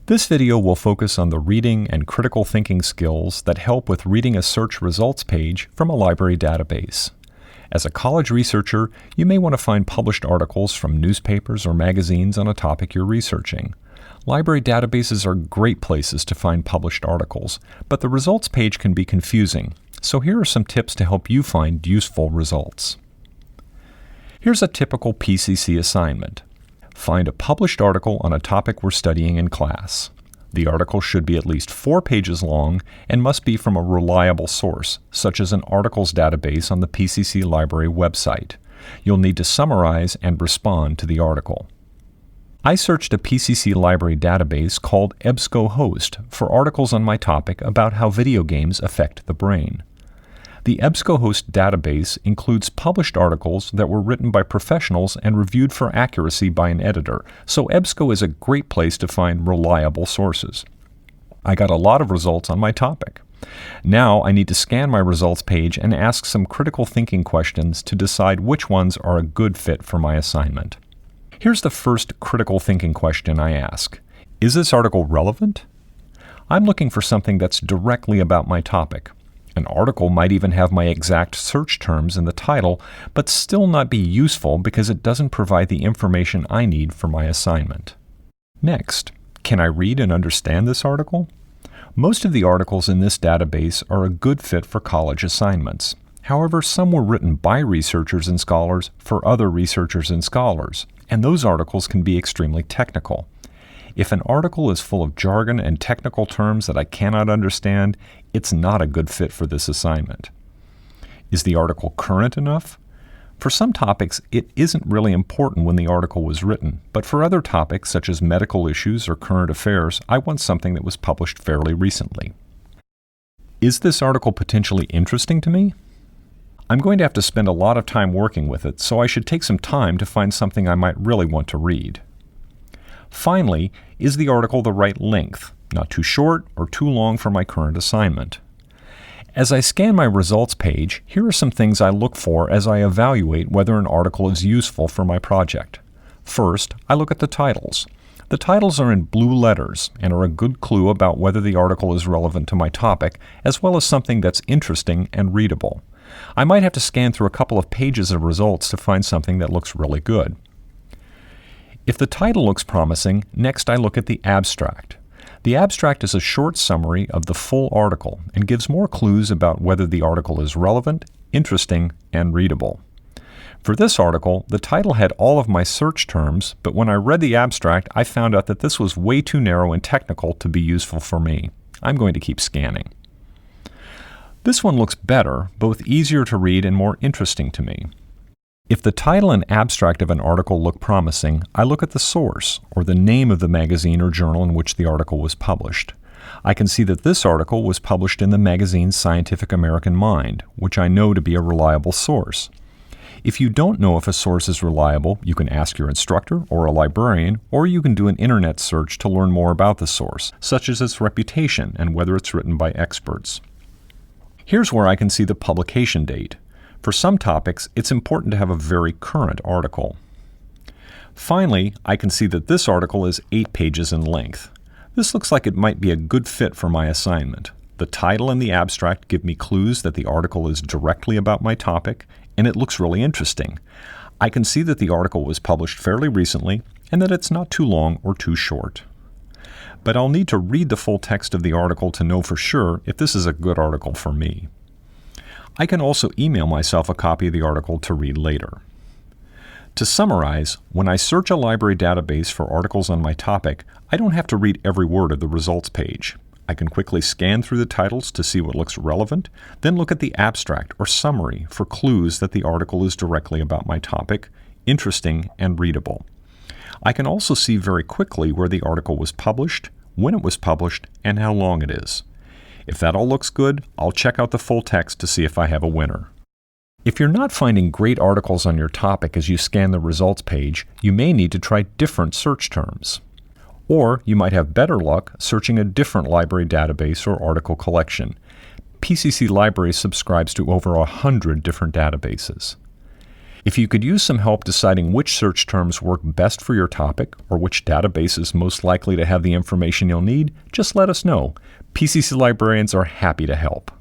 This video will focus on the reading and critical thinking skills that help with reading a search results page from a library database. As a college researcher, you may want to find published articles from newspapers or magazines on a topic you're researching. Library databases are great places to find published articles, but the results page can be confusing, so here are some tips to help you find useful results. Here's a typical PCC assignment. Find a published article on a topic we're studying in class. The article should be at least 4 pages long and must be from a reliable source, such as an articles database on the PCC Library website. You'll need to summarize and respond to the article. I searched a PCC Library database called EBSCOhost for articles on my topic about how video games affect the brain. The EBSCOhost database includes published articles that were written by professionals and reviewed for accuracy by an editor, so EBSCO is a great place to find reliable sources. I got a lot of results on my topic. Now I need to scan my results page and ask some critical thinking questions to decide which ones are a good fit for my assignment. Here's the first critical thinking question I ask. Is this article relevant? I'm looking for something that's directly about my topic. An article might even have my exact search terms in the title, but still not be useful because it doesn't provide the information I need for my assignment. Next, can I read and understand this article? Most of the articles in this database are a good fit for college assignments. However, some were written by researchers and scholars for other researchers and scholars, and those articles can be extremely technical. If an article is full of jargon and technical terms that I cannot understand, it's not a good fit for this assignment. Is the article current enough? For some topics, it isn't really important when the article was written, but for other topics such as medical issues or current affairs, I want something that was published fairly recently. Is this article potentially interesting to me? I'm going to have to spend a lot of time working with it, so I should take some time to find something I might really want to read. Finally, is the article the right length, not too short or too long for my current assignment? As I scan my results page, here are some things I look for as I evaluate whether an article is useful for my project. First, I look at the titles. The titles are in blue letters and are a good clue about whether the article is relevant to my topic, as well as something that's interesting and readable. I might have to scan through a couple of pages of results to find something that looks really good. If the title looks promising, next I look at the abstract. The abstract is a short summary of the full article and gives more clues about whether the article is relevant, interesting, and readable. For this article, the title had all of my search terms, but when I read the abstract, I found out that this was way too narrow and technical to be useful for me. I'm going to keep scanning. This one looks better, both easier to read and more interesting to me. If the title and abstract of an article look promising, I look at the source, or the name of the magazine or journal in which the article was published. I can see that this article was published in the magazine Scientific American Mind, which I know to be a reliable source. If you don't know if a source is reliable, you can ask your instructor or a librarian, or you can do an internet search to learn more about the source, such as its reputation and whether it's written by experts. Here's where I can see the publication date. For some topics, it's important to have a very current article. Finally, I can see that this article is 8 pages in length. This looks like it might be a good fit for my assignment. The title and the abstract give me clues that the article is directly about my topic, and it looks really interesting. I can see that the article was published fairly recently and that it's not too long or too short. But I'll need to read the full text of the article to know for sure if this is a good article for me. I can also email myself a copy of the article to read later. To summarize, when I search a library database for articles on my topic, I don't have to read every word of the results page. I can quickly scan through the titles to see what looks relevant, then look at the abstract or summary for clues that the article is directly about my topic, interesting, and readable. I can also see very quickly where the article was published, when it was published, and how long it is. If that all looks good, I'll check out the full text to see if I have a winner. If you're not finding great articles on your topic as you scan the results page, you may need to try different search terms. Or you might have better luck searching a different library database or article collection. PCC Library subscribes to over 100 different databases. If you could use some help deciding which search terms work best for your topic or which database is most likely to have the information you'll need, just let us know. PCC librarians are happy to help.